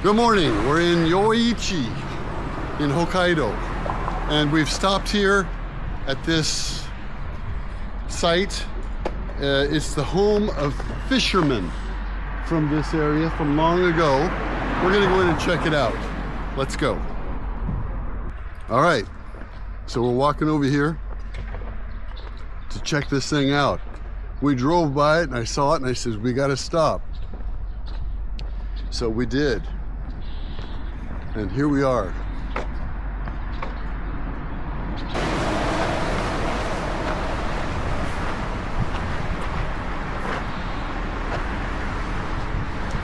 Good morning. We're in Yoichi in Hokkaido, and we've stopped here at this site. It's the home of fishermen from this area from long ago. We're gonna go in and check it out. Let's go. All right, so we're walking over here to check this thing out. We drove by it and I saw it and I said, we gotta stop. So we did. And here we are.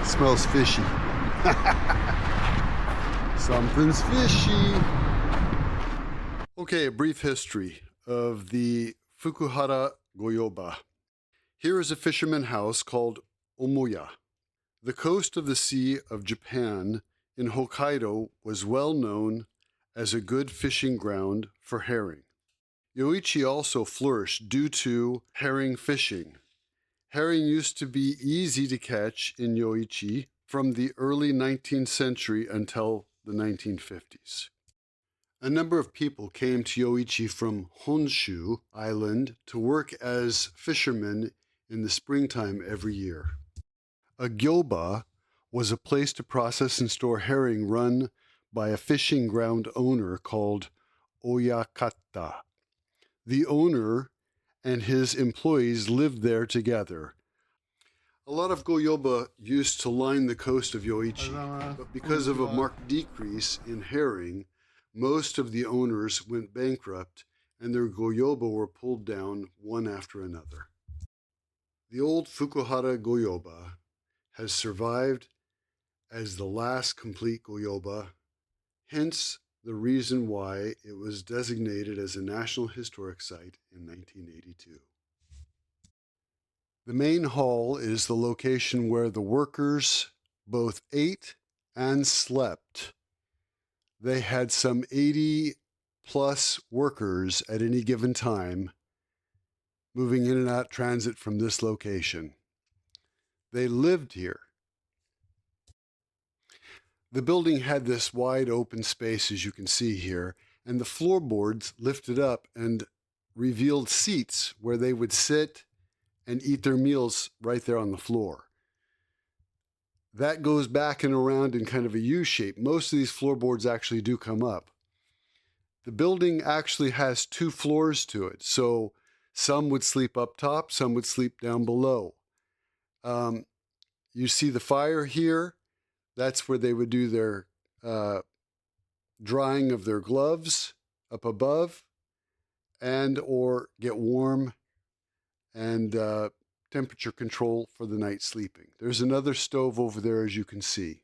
It smells fishy. Something's fishy. Okay, a brief history of the Fukuhara Goyoba. Here is a fisherman house called Omoya. The coast of the Sea of Japan in Hokkaido was well known as a good fishing ground for herring. Yoichi also flourished due to herring fishing. Herring used to be easy to catch in Yoichi from the early 19th century until the 1950s. A number of people came to Yoichi from Honshu Island to work as fishermen in the springtime every year. A gyoba was a place to process and store herring run by a fishing ground owner called Oyakata. The owner and his employees lived there together. A lot of gyoba used to line the coast of Yoichi, but because of a marked decrease in herring, most of the owners went bankrupt and their gyoba were pulled down one after another. The old Fukuhara Goyoba has survived as the last complete Goyoba, hence the reason why it was designated as a National Historic Site in 1982. The main hall is the location where the workers both ate and slept. They had some 80 plus workers at any given time moving in and out transit from this location. They lived here. The building had this wide open space, as you can see here, and the floorboards lifted up and revealed seats where they would sit and eat their meals right there on the floor. That goes back and around in kind of a U shape. Most of these floorboards actually do come up. The building actually has 2 floors to it, so some would sleep up top, some would sleep down below. You see the fire here. That's where they would do their drying of their gloves up above and or get warm and temperature control for the night sleeping. There's another stove over there, as you can see.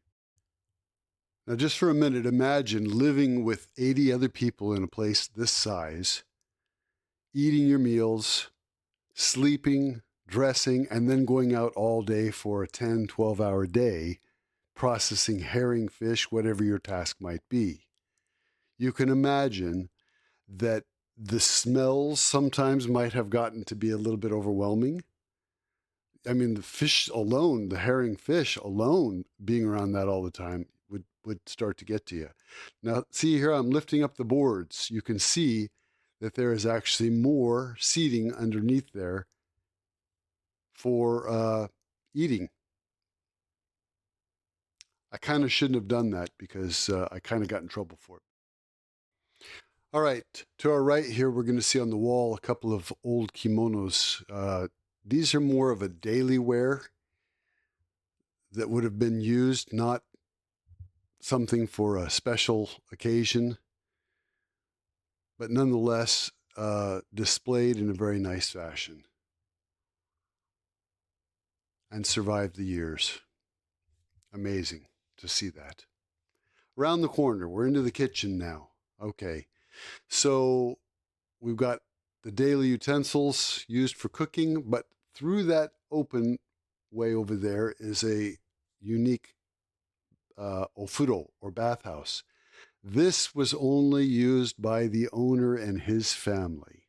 Now, just for a minute, imagine living with 80 other people in a place this size, eating your meals, sleeping, dressing, and then going out all day for a 10, 12-hour day, processing herring, fish, whatever your task might be. You can imagine that the smells sometimes might have gotten to be a little bit overwhelming. I mean, the fish alone, the herring fish alone, being around that all the time would start to get to you. Now, see here, I'm lifting up the boards. You can see that there is actually more seating underneath there for eating. I kind of shouldn't have done that because I kind of got in trouble for it. All right, to our right here, we're going to see on the wall a couple of old kimonos. These are more of a daily wear that would have been used, not something for a special occasion, but nonetheless displayed in a very nice fashion and survived the years. Amazing to see that. Around the corner, we're into the kitchen now. Okay, so we've got the daily utensils used for cooking, but through that open way over there is a unique ofuro, or bathhouse. This was only used by the owner and his family.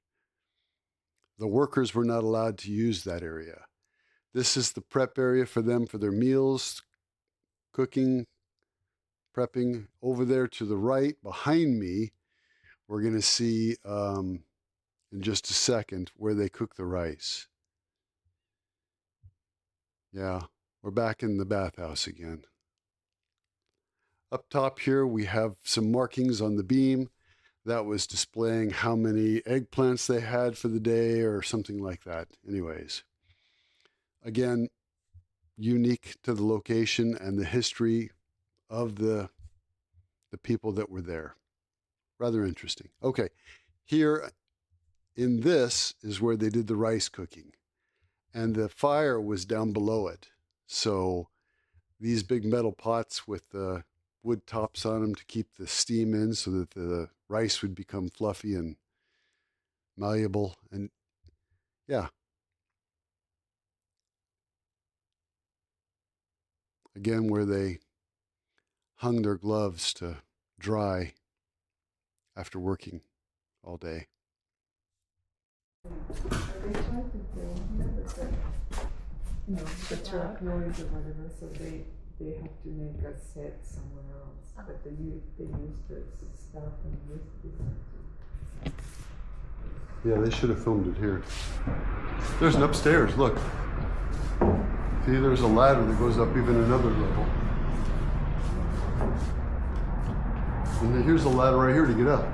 The workers were not allowed to use that area. This is the prep area for them for their meals, cooking, prepping. Over there to the right, behind me, we're going to see in just a second where they cook the rice. Yeah, we're back in the bathhouse again. Up top here, we have some markings on the beam. That was displaying how many eggplants they had for the day or something like that. Anyways, again, unique to the location and the history of the people that were there. Rather interesting. Okay, here in this is where they did the rice cooking, and the fire was down below it. So these big metal pots with the wood tops on them to keep the steam in so that the rice would become fluffy and malleable. And yeah, again, where they hung their gloves to dry after working all day. The truck noise or whatever, so they have to make a set somewhere else. But they use the stuff and use this. Yeah, they should have filmed it here. There's an upstairs, look. See, there's a ladder that goes up even another level. And then here's a ladder right here to get up.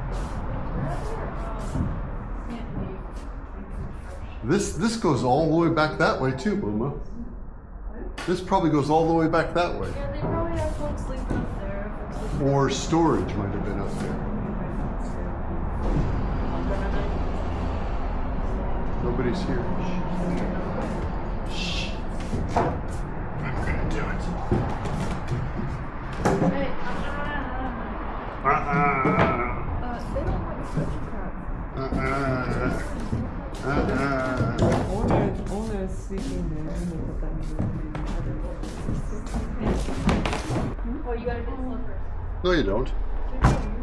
This goes all the way back that way too, Wilma. This probably goes all the way back that way. Yeah, they probably have folks sleeping up there. Or storage might have been up there. Nobody's here. Shh. I'm gonna do it. Hey, they don't have a switch Owner sleeping there. Oh, you gotta get slippers. No, you don't.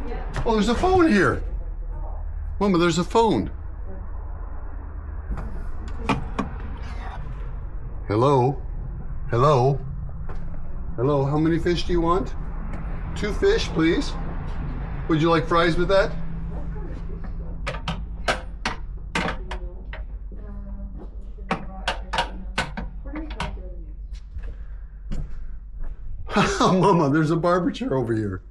Yeah. Oh, there's a phone here. Mama, there's a phone. Hello? Hello? Hello, how many fish do you want? 2 fish, please. Would you like fries with that? Mama, there's a barber chair over here.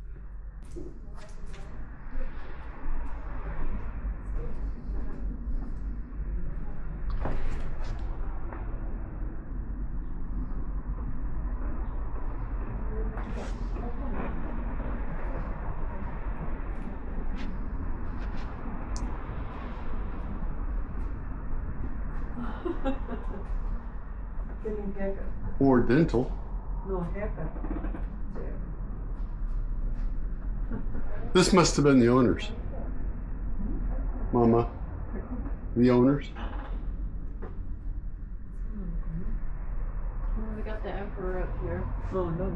Getting haircut. Or dental. No, haircut. This must have been the owners. Mama, the owners. Oh, we got the emperor up here. Oh, no.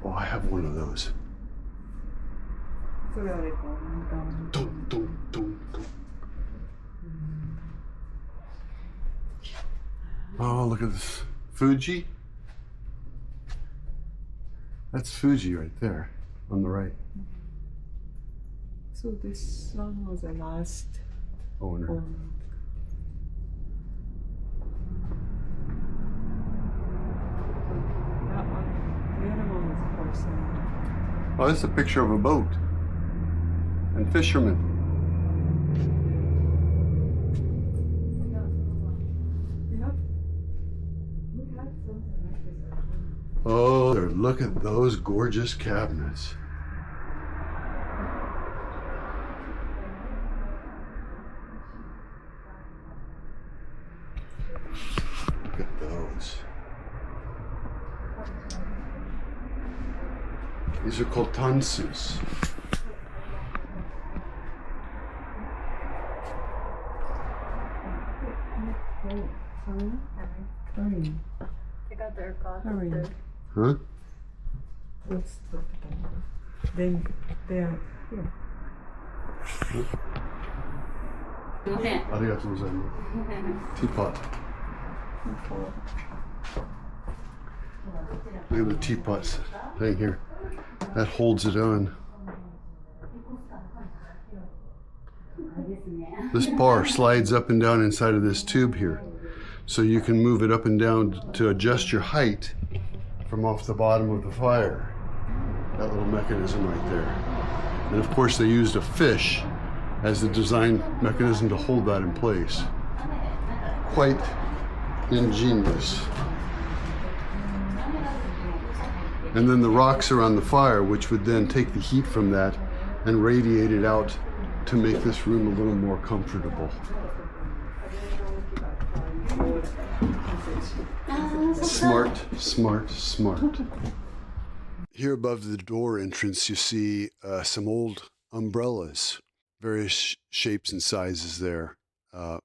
Oh, I have one of those. So they call them. Dum, dum, dum, dum. Oh, look at this. Fuji. That's Fuji right there on the right. So this one was the last Owner. owner. That one, the other one was person. Oh, this is a picture of a boat and fishermen. Yep. We had something like this actually. Oh, look at those gorgeous cabinets. Look at those. These are called tansus. Hurry. They got their clock up Hurry. there. Huh? What's the Then they're here. Arigatou gozaimasu. Teapot. Look at the teapots thing here. That holds it on. This bar slides up and down inside of this tube here. So you can move it up and down to adjust your height from off the bottom of the fire. That little mechanism right there. And of course they used a fish as the design mechanism to hold that in place. Quite ingenious. And then the rocks around the fire, which would then take the heat from that and radiate it out to make this room a little more comfortable. Smart, smart, smart. Here above the door entrance, you see some old umbrellas, various shapes and sizes there.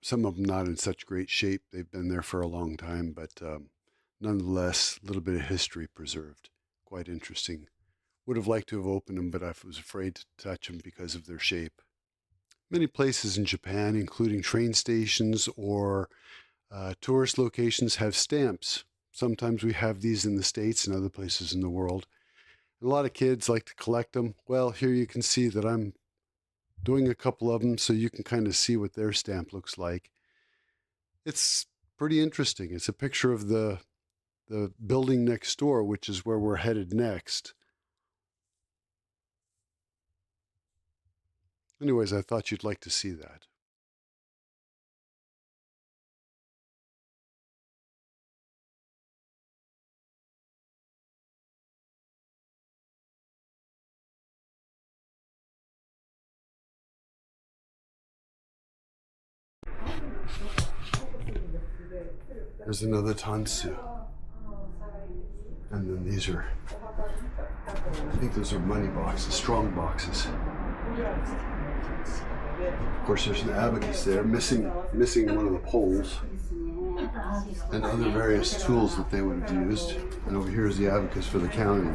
Some of them not in such great shape. They've been there for a long time, but nonetheless, a little bit of history preserved. Quite interesting. Would have liked to have opened them, but I was afraid to touch them because of their shape. Many places in Japan, including train stations or tourist locations, have stamps. Sometimes we have these in the States and other places in the world. A lot of kids like to collect them. Well, here you can see that I'm doing a couple of them so you can kind of see what their stamp looks like. It's pretty interesting. It's a picture of the building next door, which is where we're headed next. Anyways, I thought you'd like to see that. There's another tansu. And then these are, I think those are money boxes, strong boxes. Of course, there's an abacus there, missing one of the poles, and other various tools that they would have used. And over here is the abacus for the counting.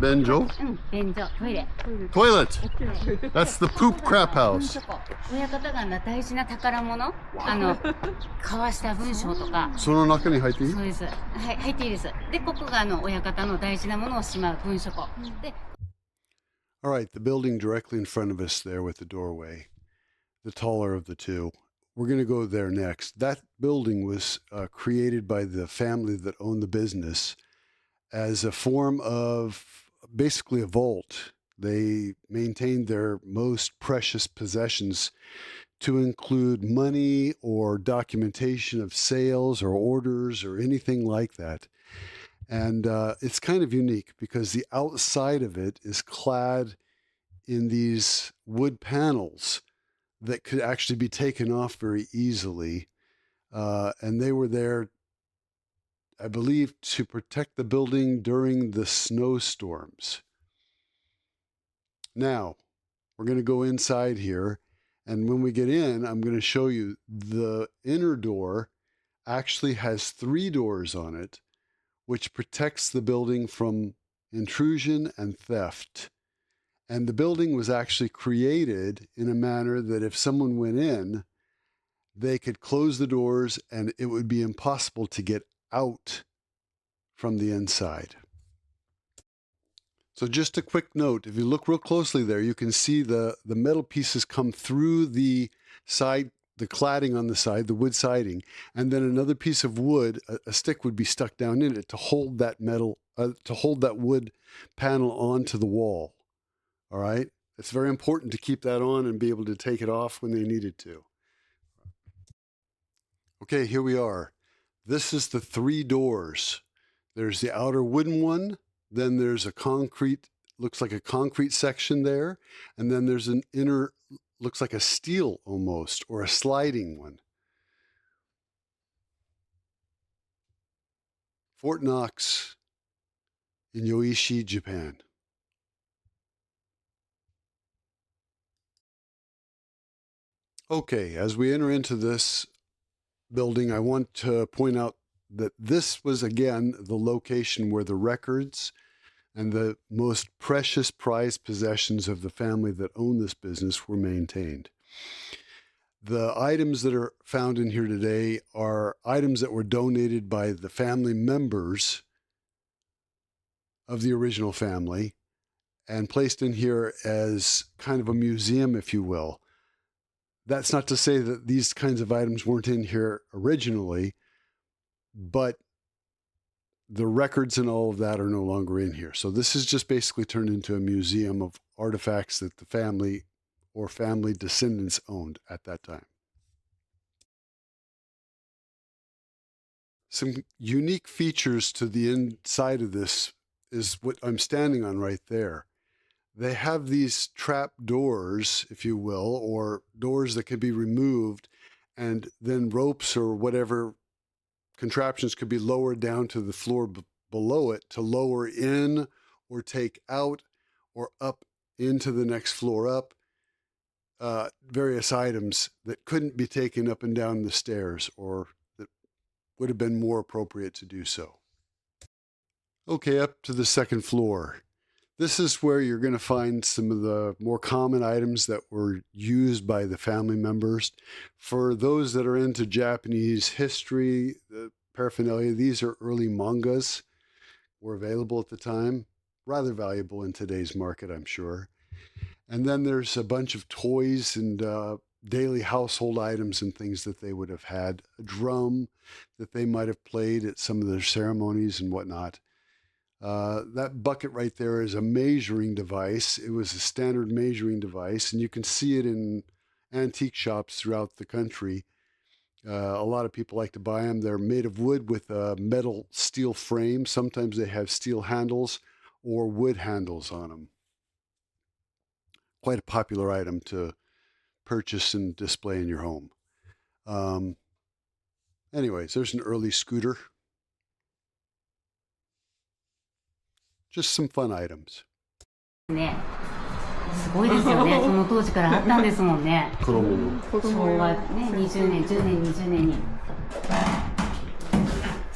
Benjo? Toilet! That's the poop crap house. 親方が大事な宝物、交わした文章とか。その中に入っていい？そうです。はい、入っていいです。で、ここが親方の大事なものをしまう文書庫。で All right, the building directly in front of us there with the doorway, the taller of the two. We're going to go there next. That building was created by the family that owned the business as a form of basically a vault. They maintained their most precious possessions to include money or documentation of sales or orders or anything like that. And it's kind of unique because the outside of it is clad in these wood panels that could actually be taken off very easily. And they were there, I believe, to protect the building during the snowstorms. Now, we're going to go inside here. And when we get in, I'm going to show you the inner door actually has 3 doors on it, which protects the building from intrusion and theft. And the building was actually created in a manner that if someone went in, they could close the doors and it would be impossible to get out from the inside. So just a quick note, if you look real closely there, you can see the metal pieces come through the side, the cladding on the side, the wood siding, and then another piece of wood, a stick would be stuck down in it to hold that metal, to hold that wood panel onto the wall. All right? It's very important to keep that on and be able to take it off when they needed to. Okay, here we are. This is the 3 doors. There's the outer wooden one, then there's a concrete, looks like a concrete section there, and then there's an inner, looks like a steel almost, or a sliding one. Fort Knox in Yoichi, Japan. Okay, as we enter into this building, I want to point out that this was, again, the location where the records and the most precious prized possessions of the family that owned this business were maintained. The items that are found in here today are items that were donated by the family members of the original family and placed in here as kind of a museum, if you will. That's not to say that these kinds of items weren't in here originally, but the records and all of that are no longer in here. So this is just basically turned into a museum of artifacts that the family or family descendants owned at that time. Some unique features to the inside of this is what I'm standing on right there. They have these trap doors, if you will, or doors that can be removed, and then ropes or whatever contraptions could be lowered down to the floor below it to lower in or take out or up into the next floor up various items that couldn't be taken up and down the stairs or that would have been more appropriate to do so. Okay, up to the second floor. This is where you're going to find some of the more common items that were used by the family members. For those that are into Japanese history, the paraphernalia, these are early mangas, were available at the time. Rather valuable in today's market, I'm sure. And then there's a bunch of toys and daily household items and things that they would have had. A drum that they might have played at some of their ceremonies and whatnot. That bucket right there is a measuring device. It was a standard measuring device, and you can see it in antique shops throughout the country. A lot of people like to buy them. They're made of wood with a metal steel frame. Sometimes they have steel handles or wood handles on them. Quite a popular item to purchase and display in your home. Anyways, there's an early scooter. Just some fun items. ね、すごいですよね。その当時からあったんですもんね。昭和ね、20年、10年、20年に。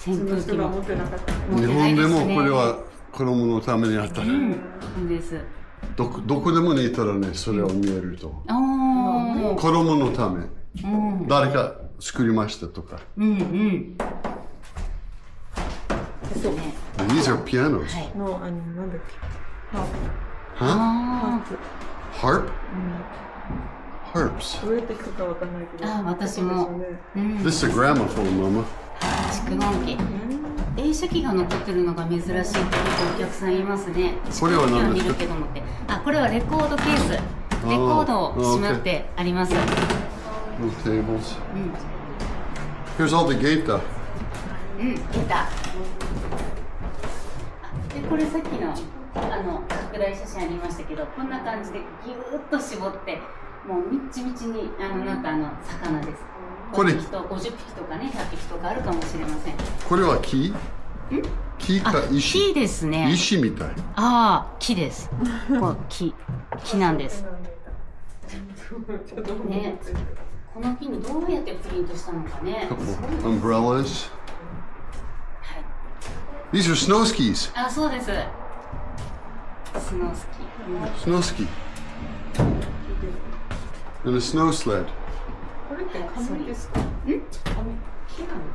扇風機も。日本でもこれは子供のためにあったね。そうです。どこでもねいたらね、それを見えると。子供のため。誰か作りましたとか。そう。These are pianos. No, なんだっけ。Huh? Harp? Harps. どうやって聞くかわかんないけど。私も。This is a gramophone, Mama. 蓄音機。映写機が残ってるのが珍しいって結構お客さんいますね。これは何ですか？見るけどもって。これはレコードケース。レコードをしまってあります。No tables. Here's all the geita. 出た。でこれさっきの拡大写真ありましたけど、こんな感じでギューッと絞ってもうみっちみちになんか魚です。これ50匹とかね100匹とかあるかもしれません。これは木？木か石？木ですね。石みたい。木です。こう木なんです。ね、この木にどうやってプリントしたのかね。Umbrellas. These are snow skis. そうです。スノースキー。Snow ski. And a snow sled. これって紙ですか？木なん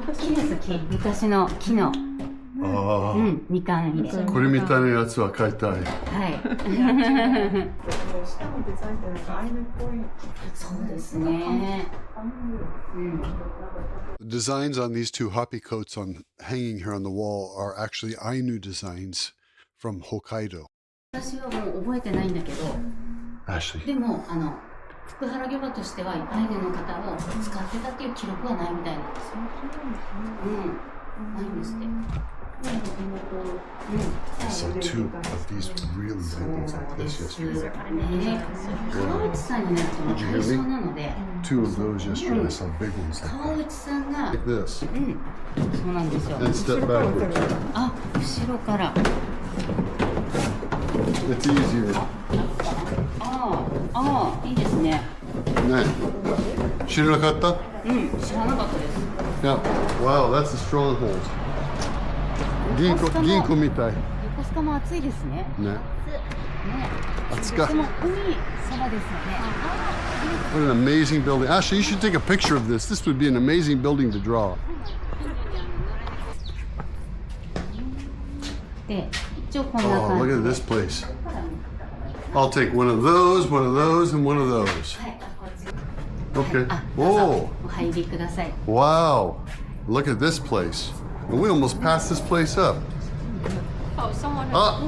ですか？木です、木。昔の木の。みかん入れ。これみたいなやつは買いたい。はい。下のデザインってなんかアイヌっぽい。そうですね。The designs on these two hoppy coats hanging here on the wall are actually Ainu designs from Hokkaido. 私はもう覚えてないんだけど、 Ashley. でも福原漁場としてはアイヌの方を使ってたっていう記録はないみたいなんですよ。ないんですって。So two of these really big ones like this yesterday. 川内さんになるともう対象なので、 Two of those yesterday. I saw big ones 川 like 内さんが、 this. そうなんですよ。 And step backwards. 後ろから。 It's easier. いいですね。ね。知らなかった？知らなかったです。Now, wow, that's a stronghold. 銀行みたい。横須賀も暑いですね。ね。ね。暑か。でも海そばですよね。What an amazing building. Ashley, you should take a picture of this. This would be an amazing building to draw. で、一応こんな Oh, 感 look じ at で。 this place. I'll take one of those, and one of those. はい、こっち。 Okay. あ、どうぞ Oh, お入りください。 wow. Look at this place. And we almost passed this place up. Oh, someone. Ah,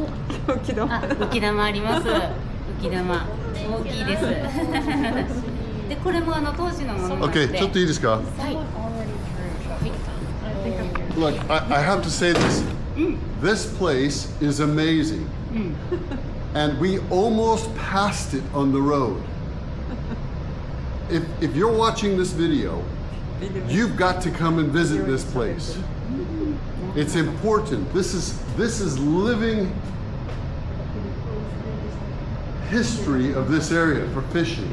大きなあ、浮き玉あります。浮き玉大きいです。で、これも当時のものなので。 okay, ちょっといいですか? はい。 Look, I have to say this. This place is amazing. And we almost passed it on the road. If you're watching this video, you've got to come and visit this place. It's important. This is living history of this area for fishing.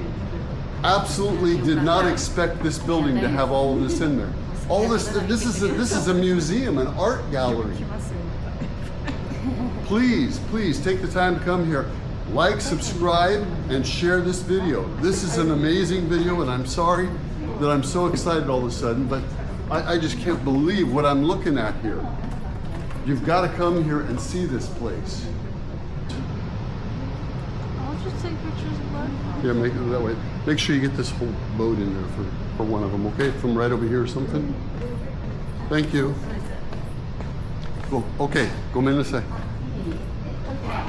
Absolutely did not expect this building to have all of this in there. All this is a museum, an art gallery. Please take the time to come here. Like, subscribe, and share this video. This is an amazing video, and I'm sorry that I'm so excited all of a sudden, but I just can't believe what I'm looking at here. You've got to come here and see this place. I'll just take pictures of that. Yeah, make it that way. Make sure you get this whole boat in there for one of them, okay? From right over here or something. Thank you. Go. Okay, ごめんなさい。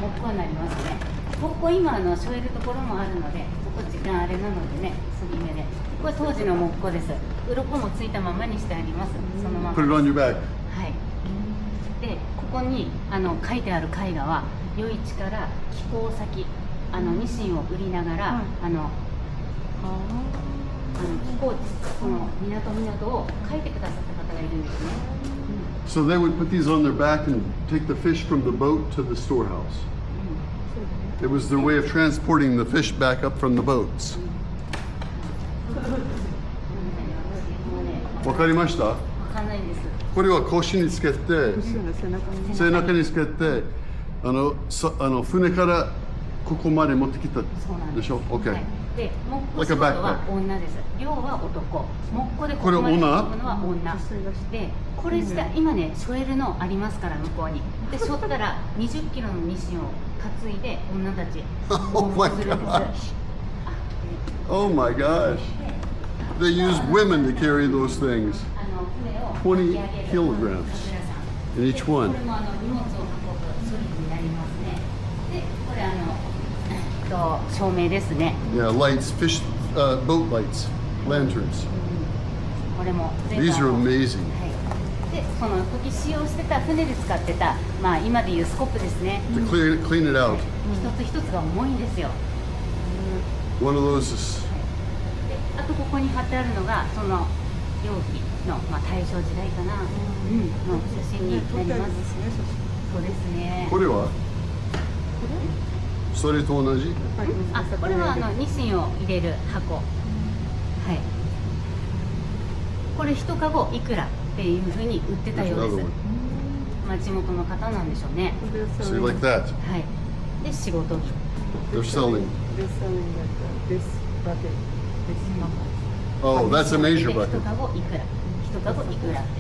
木工になりますね。木工今しょえるところもあるので、ここ時間あれなのでね、継ぎ目で。これ当時の木工です。鱗もついたままにしてあります。そのまま。 Put it on your bag. はい。で、ここに書いてある絵画は、余市から寄港先、ニシンを売りながら、寄港地、その港を書いてくださった方がいるんですね。So they would put these on their back and take the fish from the boat to the storehouse. It was their way of transporting the fish back up from the boats. わかりました?わかんないんです。これは腰につけて、後ろの背中に背中につけて、船からここまで持ってきたそうなんです。でしょ ?OK、はい、で、木工 Like a 仕事は backpack. 女です。漁は男。木工でこれここまで運ぶ女のは女。で、これ下、今ね、背負えるのありますから、向こうに。で、背負ったら20キロのニシンを担いで女たち Oh my するんです。 gosh. Oh my gosh. They use women to carry those things. 船を 20 引き上げる kilograms カズラさん in each こ one. れも荷物を運ぶソリになりますね。で、これ照明ですね。 Yeah, lights, fish, boat lights, lanterns. これも全部 These are amazing. はい。で、その時使用してた船で使ってた、まあ今でいうスコップですね。 To clean it out. 一つ一つが重いんですよ。 One of those is で、あとここに貼ってあるのがその容器のまあ大正時代かな、の写真に撮ってありなりま。ますすね。そうですね。これはそれと同じあ、これはニシンを入れる箱。はい。これ一カゴいくらっていうふうに売ってたよう Another です one.。まあ地元の方なんでしょうね。 So you like that? はい。で仕事着。 They're selling. They're selling like this bucket, this number. Oh, that's a measure 一 bucket. カゴいくら。一カゴいくらって。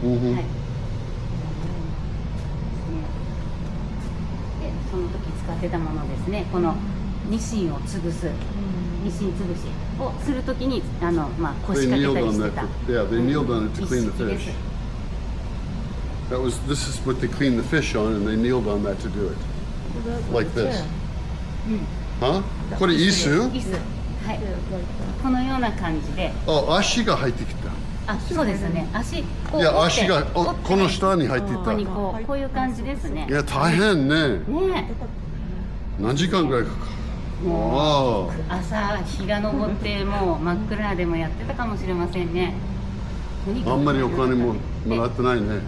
Mm-hmm. はい。で、その時使ってたものですね。このニシンを潰す、ニシン潰しをするときにまあ腰 They 掛け kneeled たり on して that. た。 Yeah, they kneeled on it to 一 clean the 式です fish. This is what they clean the fish on, and they kneeled on that to do it. Like this. Huh? これ椅子椅子。はい。このような感じで。あ、足が入ってきた。あ、そうですね。足こういや、折って足が折ってこの下に入っていた。ここにいこういう感じですね。や、大変ね。ね何時間ぐらいかかえ。る。もうあ朝日が昇ってもう真っ暗でもやってたかもしれませんね。とにかくあ、あんまりお金ももらってないね。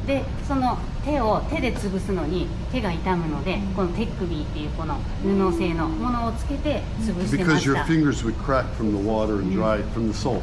で、その手で潰すのに手が痛むので、この手首っていうこの布製のものをつけて潰してま Because し your た。 fingers would crack from the water and dry from the salt. はい。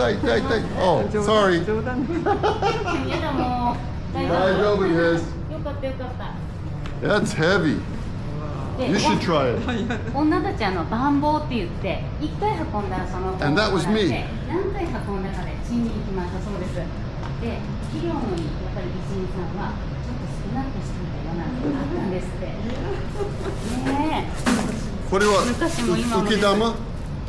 痛い痛い痛い。Oh, sorry. 冗談です。やだもう。大大丈夫です。よかったよかった。 That's heavy. で You should try it. 女たち暖房って言って一回運んだらその And that was me. 何回運んだかで賃金決まったそうです。で肥料のやっぱり美人さんはちょっと少なくしてみたようなのがあったんですって。ねえ。これは昔も今もです。浮き玉？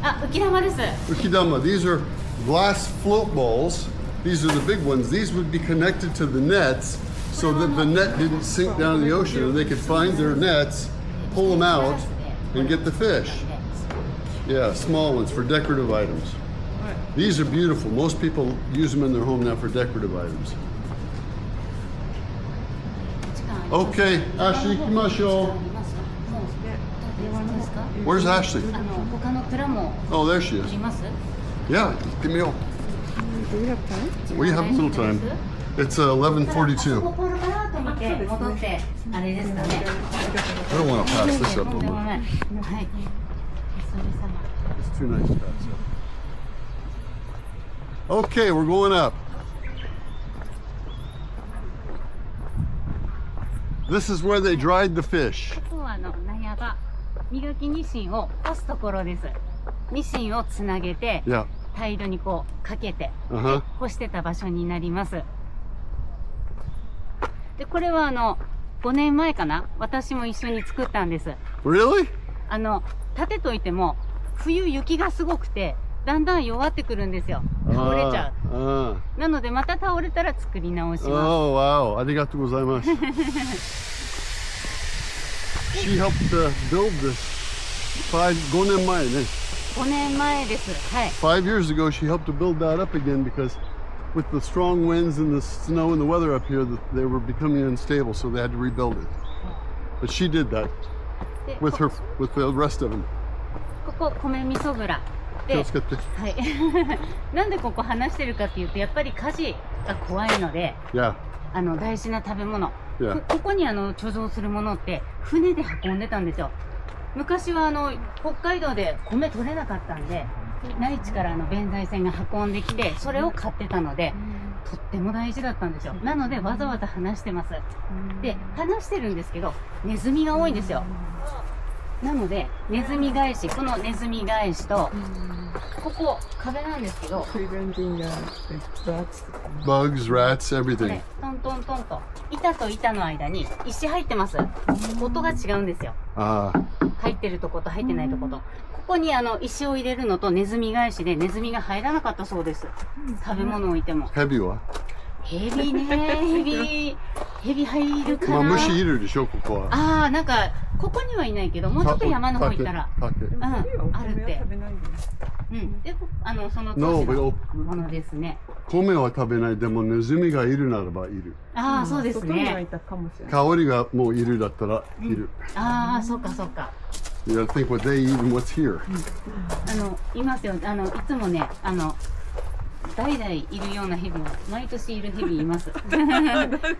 あ、浮き玉です。浮き玉. These are glass float balls. These are the big ones. These would be connected to the nets so that the net didn't sink down in the ocean and they could find their nets, pull them out, and get the fish. Yeah, small ones for decorative items. These are beautiful. Most people use them in their home now for decorative items. Okay, Ashley, 行きましょう. Where's Ashley? 他の蔵も Oh, there she あ is. ります。 Yeah, 行ってみよう. Do we have time? We have a little time. It's 11:42. ここパラパラっと見て戻ってあれですかね。 I don't want to pass this up とん on でも my. ない。はい。It's too nice to pass up. Okay, we're going up. This is where they dried the fish. ここは納屋場磨きニシンを干すところです。ニシンをつなげて Yeah. タイルにこうかけて、Uh-huh. で干してた場所になります。でこれは5年前かな、私も一緒に作ったんです。 Really? 立てといても冬雪がすごくてだんだん弱ってくるんですよ。倒れちゃう。 なのでまた倒れたら作り直します。 Oh, wow. ありがとうございます. She helped build this 5年前ね。5年前です。はい。 5 years ago, she helped to build that up again because with the strong winds and the snow and the weather up here, they were becoming unstable, so they had to rebuild it. But she did that で with the rest of them. ここ米味噌蔵気をで、つけて。はい。なんでここ話してるかっていうと、やっぱり火事が怖いので、 Yeah. 大事な食べ物。 Yeah. ここに貯蔵するものって船で運んでたんですよ。昔は北海道で米取れなかったんで、内地から弁財船が運んできて、それを買ってたので、とっても大事だったんですよ。なのでわざわざ話してます。で、話してるんですけど、ネズミが多いんですよ。なので、ネズミ返し、このネズミ返しと、ここ壁なんですけど、 Preventing the rats. Bugs, rats, こ everything. れトントントンと板と板の間に石入ってます。音が違うんですよ。 Ah, 入ってるとこと入ってないとこと。ここに石を入れるのとネズミ返しでネズミが入らなかったそうです。食べ物を置いても。ヘビは？ヘビね、ヘビ入るかな。まあ虫いるでしょ、ここは。ああ、なんかここにはいないけど、もうちょっと山の方行ったら、竹。うん、あるって。食べないんだよ。うん、で、その No, 当時 but のものですね。米は食べない。でもネズミがいるならばいる。ああ、そうです外にはいね。たかもしれない。香りがもういるだったらいる。ああ、そうかそうか。You gotta think what they eat and what's here. いますよ。いつもね、代々いるようなヘビは毎年いるヘビいます。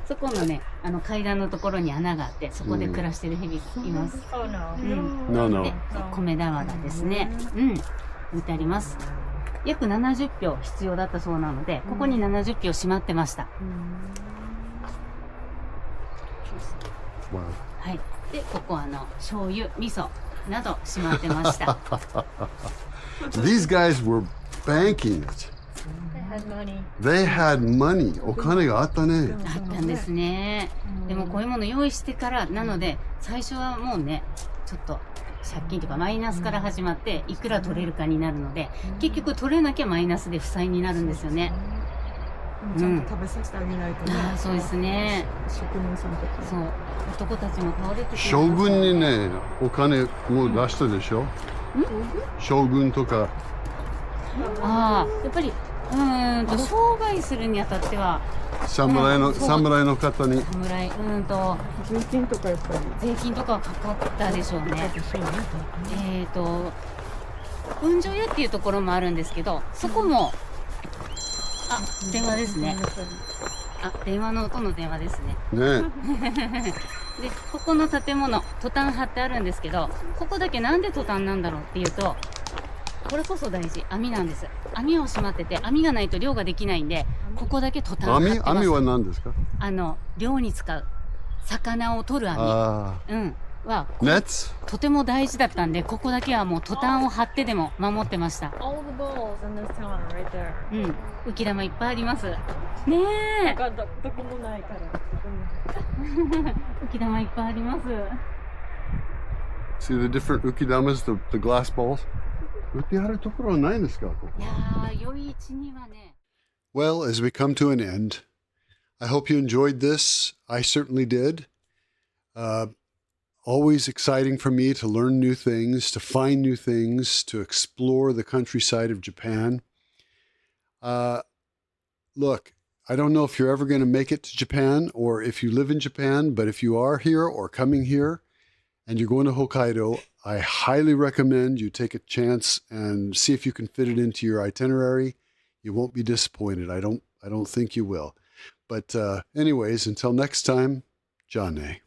そこのね、階段のところに穴があって、そこで暮らしてるヘビがいます。Oh no. うん。 No, no. で、米俵ですね。うん。置いてあります。約70票必要だったそうなので、ここに70票閉まってました。 Wow. はい。で、ここ醤油、味噌など閉まってました。 These guys were banking it. They had money. They had money. お金があったね。あったんですね。でもこういうもの用意してからなので、最初はもうね、ちょっと借金とかマイナスから始まっていくら取れるかになるので、結局取れなきゃマイナスで負債になるんですよね。ちゃんと食べさせてあげないとね。ああ、そうですね。職人さんたち。そう、男たちも倒れてくる。将軍にね、お金もう出したでしょ。将軍とか。ああ、やっぱり商売するにあたっては侍のそう侍の方に。侍税金とかやっぱり。税金とかはかかったでしょうね。運上屋っていうところもあるんですけど、そこも電話ですね。電話の音の電話ですね。ね。で、ここの建物トタン張ってあるんですけど、ここだけなんでトタンなんだろうっていうと、これこそ大事、網なんです。網をしまってて、網がないと漁ができないんで、ここだけトタン張ってます。網は何ですか？漁に使う魚を取る網。あうん。は Nets? とても大事だったんで、ここだけはもうトタンを張ってでも守ってました。 All the balls in this town are right there. うん、浮き玉いっぱいあります。ねえ。どこもないから。浮き玉いっぱいあります。 See the different ukidamas, the glass balls? 売ってあるところはないんですか、ここ。いやー、夜市にはね。 Well, as we come to an end, I hope you enjoyed this. I certainly did. Always exciting for me to learn new things, to find new things, to explore the countryside of Japan. Look, I don't know if you're ever going to make it to Japan or if you live in Japan, but if you are here or coming here and you're going to Hokkaido, I highly recommend you take a chance and see if you can fit it into your itinerary. You won't be disappointed. I don't think you will. But anyways, until next time, Jane.